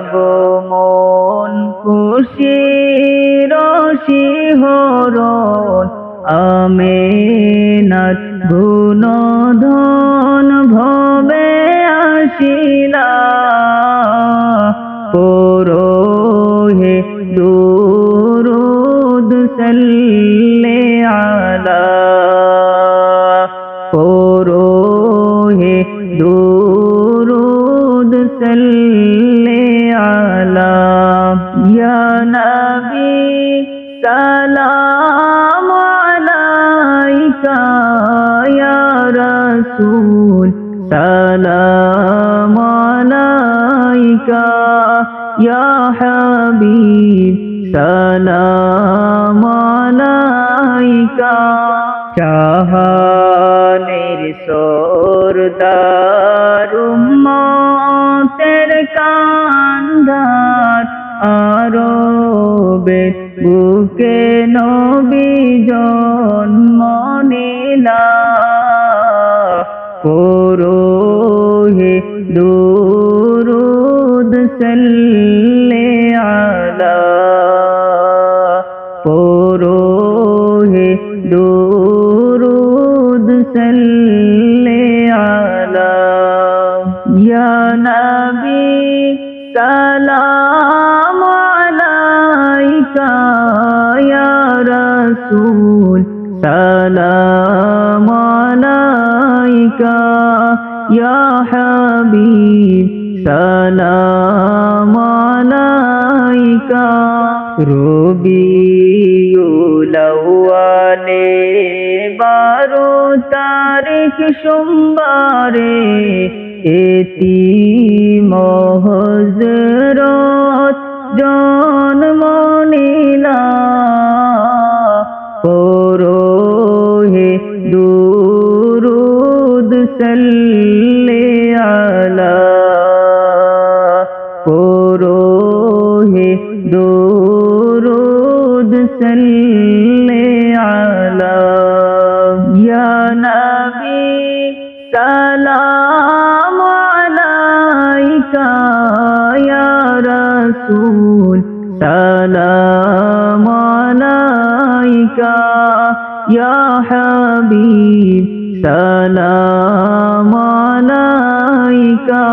আগমন খুশির শিহরণ আমিনাত গুণধন ভবে আসিলা পরোহে দুরুদ সাল্লে আলা পরোহে দুরুদ সাল্লে আলা ইয়া নবী সালাম আলাইকা ইয়া রাসূল সালাম আলাইকা ইয়া হাবিব সালাম আলাইকা জাহানের সরদার উম্মতের কান্দার আরবে বুকে নবী জন্ম নিলা পরোহে দুরুদ সাল্লে আলা পরোহে দুরুদ সাল্লে আলা ইয়া নবী সালাম আলাইকা ইয়া রাসূল সালাম আলাইকা ইয়া হাবিব সালাম আলাইকা রবিউল আউয়ালে 12 তারিখ সোমবারে এতিম হযরত জন্ম নিলা পরোহে দুরুদ সাল্লে আলা পরোহে দুরুদ সাল্লে আলা ইয়া নবী সালাম আলাইকা ইয়া রাসূল সালাম আলাইকা ইয়া হাবিব সালাম আলাইকা